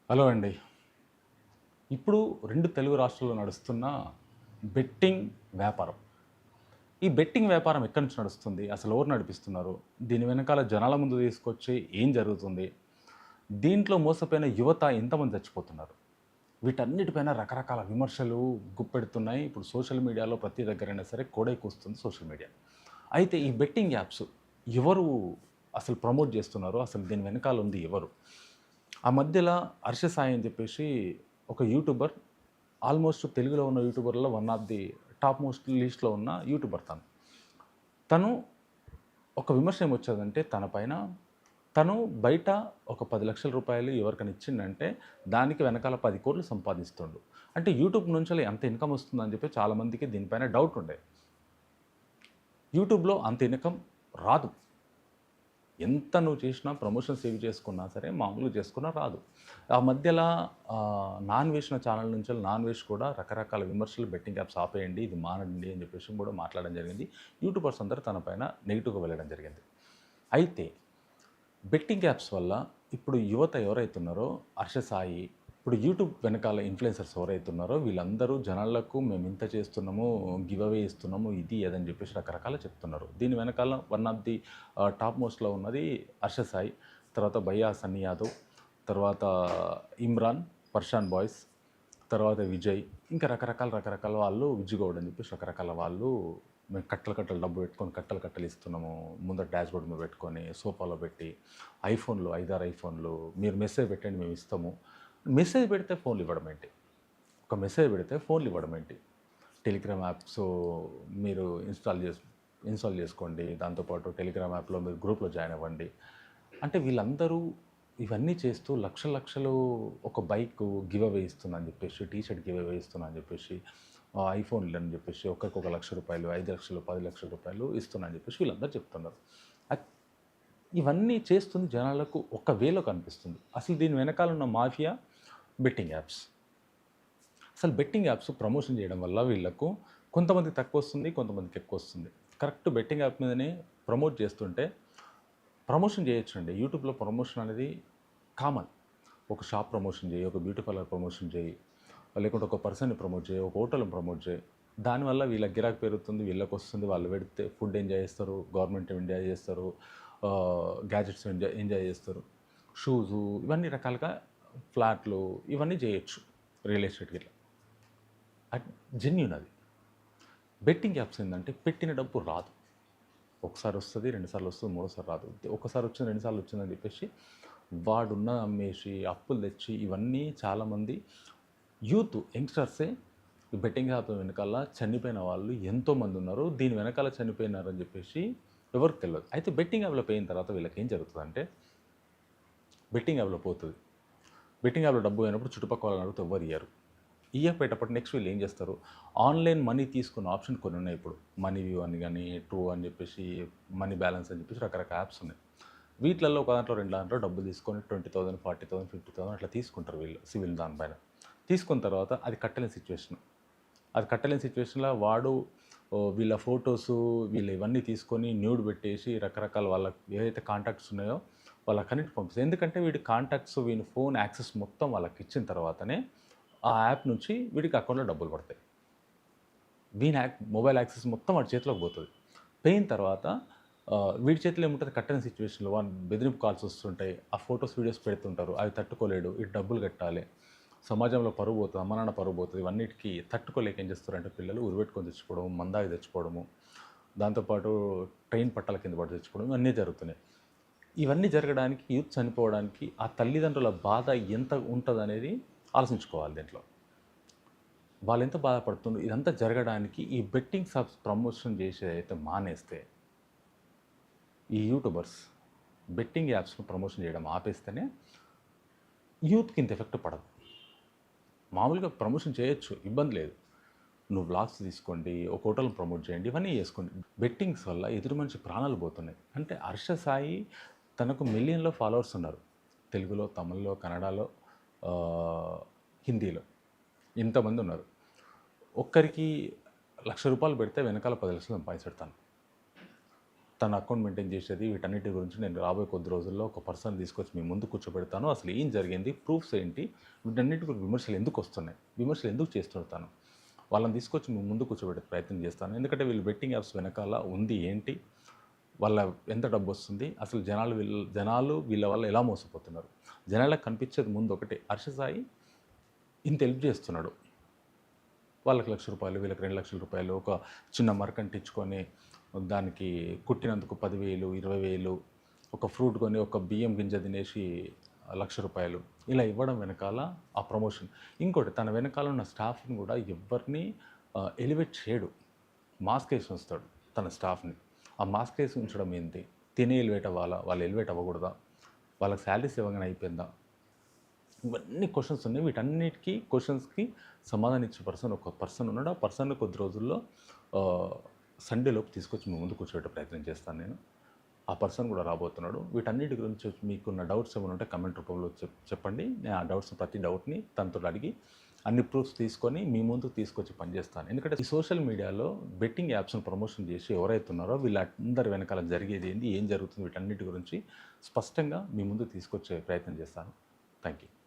Hello అండి. ఇప్పుడు 2 తెలుగు రాష్ట్రాల్లో నడుస్తున్న బెట్టింగ్ వ్యాపారం. ఈ బెట్టింగ్ వ్యాపారం ఎక్కడి నుంచి నడుస్తుంది? అసలు ఎవరు నడిపిస్తున్నారు? దీని వెనకాల జనాల ముందు తీసుకొచ్చి ఏం జరుగుతుంది? దీంట్లో మోసపోయిన యువత ఎంతమంది చచ్చిపోతున్నారు? వీటన్నిటిపైన రకరకాల విమర్శలు గుప్పెడుతున్నాయి. ఇప్పుడు సోషల్ మీడియాలో ప్రతి దగ్గరైనా సరే కోడై కూస్తుంది సోషల్ మీడియా. అయితే ఈ బెట్టింగ్ యాప్స్ ఎవరు అసలు ప్రమోట్ చేస్తున్నారు? అసలు దీని వెనకాల ఉంది ఎవరు? ఆ మధ్యల 'హర్ష సాయి' అని చెప్పేసి ఒక యూట్యూబర్, ఆల్మోస్ట్ తెలుగులో ఉన్న యూట్యూబర్‌లో one of the top most లిస్ట్‌లో ఉన్న యూట్యూబర్ తను. తను ఒక విమర్శ ఏమొచ్చేదంటే తన పైన, తను బయట ఒక రూ. 10,00,000 ఎవరికైనా ఇచ్చిండంటే దానికి వెనకాల 10,00,00,000 సంపాదిస్తుండు. అంటే యూట్యూబ్ నుంచెల్లి అంత ఇన్‌కమ్ వస్తుందని చెప్పి చాలామందికి దీనిపైన డౌట్ ఉండే. యూట్యూబ్‌లో అంత ఇన్‌కమ్ రాదు. ఎంత నువ్వు చేసినా ప్రమోషన్స్ ఏవి చేసుకున్నా సరే మామూలుగా చేసుకున్నా రాదు. ఆ మధ్యల నాన్ వేసిన ఛానల్ నుంచి నాన్ వేష్ కూడా రకరకాల విమర్శలు బెట్టింగ్ యాప్స్ ఆపేయండి, ఇది మానండి అని చెప్పేసి కూడా మాట్లాడడం జరిగింది. యూట్యూబర్స్ అందరూ తన పైన నెగెటివ్‌గా వెళ్ళడం జరిగింది. అయితే బెట్టింగ్ యాప్స్ వల్ల ఇప్పుడు యువత ఎవరైతే ఉన్నారో 'హర్ష సాయి' ఇప్పుడు యూట్యూబ్ వెనకాల ఇన్‌ఫ్లుయెన్సర్స్ ఎవరైతే ఉన్నారో వీళ్ళందరూ జనాలకు మేము ఇంత చేస్తున్నాము, గివ్ అవే ఇస్తున్నాము, ఇది అదని చెప్పేసి రకరకాలు చెప్తున్నారు. దీని వెనకాల వన్ ఆఫ్ ది టాప్ మోస్ట్‌లో ఉన్నది 'హర్ష సాయి', తర్వాత 'భయ్యా సన్నీ యాదవ్', తర్వాత 'ఇమ్రాన్', 'పర్షాన్ బాయ్స్', తర్వాత 'విజయ్', ఇంకా రకరకాల వాళ్ళు 'విజ్జు గౌడ్' అని చెప్పేసి రకరకాల వాళ్ళు మేము కట్టలు కట్టలు డబ్బు పెట్టుకొని కట్టలు కట్టలు ఇస్తున్నాము. ముందర డాష్‌బోర్డ్ మీద పెట్టుకొని, సోఫాలో పెట్టి, ఐఫోన్‌లు 5, 6 ఐఫోన్‌లు మీరు మెసేజ్ పెట్టండి మేము ఇస్తాము. మెసేజ్ పెడితే ఫోన్‌లు ఇవ్వడం ఏంటి? ఒక మెసేజ్ పెడితే ఫోన్‌లు ఇవ్వడం ఏంటి? టెలిగ్రామ్ యాప్స్ మీరు ఇన్‌స్టాల్ చేసుకోండి. దాంతోపాటు టెలిగ్రామ్ యాప్‌లో మీరు గ్రూప్‌లో జాయిన్ అవ్వండి. అంటే వీళ్ళందరూ ఇవన్నీ చేస్తూ లక్షలు లక్షలు ఒక బైక్ గివ్ అవే ఇస్తున్నా అని చెప్పేసి, టీ షర్ట్ గివ్ అవే ఇస్తున్నా అని చెప్పేసి, ఐఫోన్‌లు అని చెప్పేసి ఒక్కరికి ఒక రూ. 1,00,000, 5,00,000, 10,00,000 ఇస్తున్నా అని చెప్పేసి వీళ్ళందరూ చెప్తున్నారు. అక్ ఇవన్నీ చేస్తుంది జనాలకు ఒక వేలో కనిపిస్తుంది. అసలు దీని వెనకాల ఉన్న మాఫియా బెట్టింగ్ యాప్స్. అసలు బెట్టింగ్ యాప్స్ ప్రమోషన్ చేయడం వల్ల వీళ్ళకు కొంతమందికి తక్కువొస్తుంది, కొంతమందికి ఎక్కువొస్తుంది. కరెక్ట్ బెట్టింగ్ యాప్ మీదనే ప్రమోట్ చేస్తుంటే ప్రమోషన్ చేయొచ్చండి. యూట్యూబ్‌లో ప్రమోషన్ అనేది కామన్. ఒక షాప్ ప్రమోషన్ చేయి, ఒక బ్యూటీ పార్లర్ ప్రమోషన్ చేయి, లేకుంటే ఒక పర్సన్‌ని ప్రమోట్ చేయి, ఒక హోటల్‌ని ప్రమోట్ చేయి. దానివల్ల వీళ్ళకి గిరాకీ పెరుగుతుంది, వీళ్ళకొస్తుంది, వాళ్ళు పెడితే ఫుడ్ ఎంజాయ్ చేస్తారు, గవర్నమెంట్ ఎంజాయ్ చేస్తారు, గ్యాడ్జెట్స్ ఎంజాయ్ ఎంజాయ్ చేస్తారు. షూజు ఇవన్నీ రకాలుగా ఫ్లాట్లు ఇవన్నీ చేయొచ్చు. రియల్ ఎస్టేట్ గిట్లా. జెన్యూన్ అది. బెట్టింగ్ యాప్స్ ఏందంటే పెట్టిన డబ్బు రాదు. ఒకసారి వస్తది, 2 సార్లు వస్తది, మూడోసారి రాదు. ఒకసారి వచ్చింది, 2 సార్లు వచ్చిందని చెప్పేసి వాడున్నది అమ్మేసి, అప్పులు తెచ్చి ఇవన్నీ చాలామంది యూత్ యంగ్‌స్టర్సే ఈ బెట్టింగ్ యాప్ వెనకాల చనిపోయిన వాళ్ళు ఎంతోమంది ఉన్నారు. దీని వెనకాల చనిపోయినారని చెప్పేసి ఎవరికీ తెలవదు. అయితే బెట్టింగ్ యాప్‌లో పోయిన తర్వాత వీళ్ళకేం జరుగుతదంటే బెట్టింగ్ యాప్‌లో పోతది. బెట్టింగ్ యాప్‌లో డబ్బు పోయినప్పుడు చుట్టుపక్కల వాళ్ళని అడిగితే ఎవ్వరు ఇయ్యరు. ఇయ్యకపోయేటప్పుడు నెక్స్ట్ వీళ్ళు ఏం చేస్తారు, ఆన్‌లైన్ మనీ తీసుకునే ఆప్షన్ కొన్ని ఉన్నాయి ఇప్పుడు. మనీ వ్యూ అని గాని, ట్రూ అని చెప్పేసి, మనీ బ్యాలెన్స్ అని చెప్పేసి రకరకాల యాప్స్ ఉన్నాయి. వీటిలలో ఒక దాంట్లో, 2 దాంట్లో డబ్బులు తీసుకొని 20,000, 40,000, 50,000 అట్లా తీసుకుంటారు వీళ్ళు సివిల్ దానిపైన. తీసుకున్న తర్వాత అది కట్టలేని సిచ్యువేషన్. అది కట్టలేని సిచ్యువేషన్‌లో వాడు వీళ్ళ ఫోటోసు, వీళ్ళు ఇవన్నీ తీసుకొని న్యూడ్ పెట్టేసి రకరకాల వాళ్ళకి ఏవైతే కాంటాక్ట్స్ ఉన్నాయో వాళ్ళకన్నిటికి పంపిస్తాయి. ఎందుకంటే వీడి కాంటాక్ట్స్, వీని ఫోన్ యాక్సెస్ మొత్తం వాళ్ళకిచ్చిన తర్వాతనే ఆ యాప్ నుంచి వీడికి అకౌంట్‌లో డబ్బులు పడతాయి. వీని మొబైల్ యాక్సెస్ మొత్తం వాడి చేతిలోకి పోతది. పోయిన తర్వాత వీడి చేతిలో ఏముంటది కట్టని సిచ్యువేషన్‌లో వాని బెదిరింపు కాల్స్ వస్తుంటాయి. ఆ ఫోటోస్, వీడియోస్ పెడుతుంటారు. అవి తట్టుకోలేడు. ఇటు డబ్బులు కట్టాలి. సమాజంలో పరువు పోతది. అమ్మ, నాన్న పరువు పోతది. ఇవన్నిటికి తట్టుకోలేక ఏం చేస్తారంటే పిల్లలు ఉరిపెట్టుకొని తెచ్చుకోవడం, మందాగి తెచ్చుకోవడము, దాంతోపాటు ట్రైన్ పట్టాల కింద పడి తెచ్చుకోవడం ఇవన్నీ జరుగుతున్నాయి. ఇవన్నీ జరగడానికి, యూత్ చనిపోవడానికి ఆ తల్లిదండ్రుల బాధ ఎంత ఉంటదనేది ఆలోచించుకోవాలి దీంట్లో. వాళ్ళెంత బాధపడుతుండ్రు. ఇదంతా జరగడానికి ఈ బెట్టింగ్ సబ్స్ ప్రమోషన్ చేసేదైతే మానేస్తే, ఈ యూట్యూబర్స్ బెట్టింగ్ యాప్స్‌ను ప్రమోషన్ చేయడం ఆపేస్తేనే యూత్‌కి ఇంత ఎఫెక్ట్ పడదు. మామూలుగా ప్రమోషన్ చేయొచ్చు, ఇబ్బంది లేదు. నువ్వు వ్లాగ్స్ తీసుకోండి, ఒక హోటల్‌ని ప్రమోట్ చేయండి, ఇవన్నీ చేసుకోండి. బెట్టింగ్స్ వల్ల ఎదురు మనిషి ప్రాణాలు పోతున్నాయి. అంటే 'హర్ష సాయి' తనకు మిలియన్‌లో ఫాలోవర్స్ ఉన్నారు. తెలుగులో, తమిళ్‌లో, కన్నడలో, హిందీలో ఇంతమంది ఉన్నారు. ఒక్కరికి రూ. 1,00,000 పెడితే వెనకాల 10,00,000 సంపాదిస్తాడు తను. తన అకౌంట్ మెయింటైన్ చేసేది, వీటన్నిటి గురించి నేను రాబోయే కొద్ది రోజుల్లో ఒక పర్సన్ తీసుకొచ్చి మీ ముందు కూర్చోబెడతాను. అసలు ఏం జరిగింది, ప్రూఫ్స్ ఏంటి, వీటన్నిటి గురించి విమర్శలు ఎందుకు వస్తున్నాయి, విమర్శలు ఎందుకు చేస్తుంటాను, వాళ్ళని తీసుకొచ్చి మీ ముందు కూర్చోబెట్టే ప్రయత్నం చేస్తాను. ఎందుకంటే వీళ్ళు బెట్టింగ్ యాప్స్ వెనకాల ఉంది ఏంటి, వాళ్ళ ఎంత డబ్బు వస్తుంది, అసలు జనాలు వీళ్ళ వల్ల ఎలా మోసపోతున్నారు. జనాలకు కనిపించేది ముందు ఒకటే, హర్ష సాయి ఇంత హెల్ప్ చేస్తున్నాడు, వాళ్ళకి ₹1,00,000, వీళ్ళకి ₹2,00,000, ఒక చిన్న మరకంటించుకొని దానికి కుట్టినందుకు 10,000, 20,000, ఒక ఫ్రూట్ కొని ఒక బియ్యం గింజ తినేసి ₹1,00,000 ఇలా ఇవ్వడం వెనకాల ఆ ప్రమోషన్. ఇంకోటి, తన వెనకాల ఉన్న స్టాఫ్ని కూడా ఎవరిని ఎలివేట్ చేయడు, మాస్క్ వేసి ఉంచుతాడు తన స్టాఫ్ని. ఆ మాస్క్ వేసి ఉంచడం ఏంటి, తినే ఎలివేట్ అవ్వాలా, వాళ్ళు ఎలివేట్ అవ్వకూడదా, వాళ్ళకి శాలరీస్ ఇవ్వగానే అయిపోయిందా, ఇవన్నీ క్వశ్చన్స్ ఉన్నాయి. వీటన్నిటికీ క్వశ్చన్స్కి సమాధానం ఇచ్చే ఒక పర్సన్ ఉన్నాడు. ఆ పర్సన్ కొద్ది రోజుల్లో సండేలోపు తీసుకొచ్చి మీ ముందు కూర్చోబెట్టే ప్రయత్నం చేస్తాను నేను. ఆ పర్సన్ కూడా రాబోతున్నాడు. వీటన్నిటి గురించి మీకున్న డౌట్స్ ఏమైనా ఉంటే కమెంట్ రూపంలో చెప్పండి. నేను ఆ డౌట్స్, ప్రతి డౌట్ని తనతో అడిగి అన్ని ప్రూఫ్స్ తీసుకొని మీ ముందుకు తీసుకొచ్చి పనిచేస్తాను. ఎందుకంటే ఈ సోషల్ మీడియాలో బెట్టింగ్ యాప్స్ను ప్రమోషన్ చేసి ఎవరైతే ఉన్నారో వీళ్ళందరి వెనకాల జరిగేది ఏంది, ఏం జరుగుతుంది, వీటన్నిటి గురించి స్పష్టంగా మీ ముందు తీసుకొచ్చే ప్రయత్నం చేస్తాను. Thank you.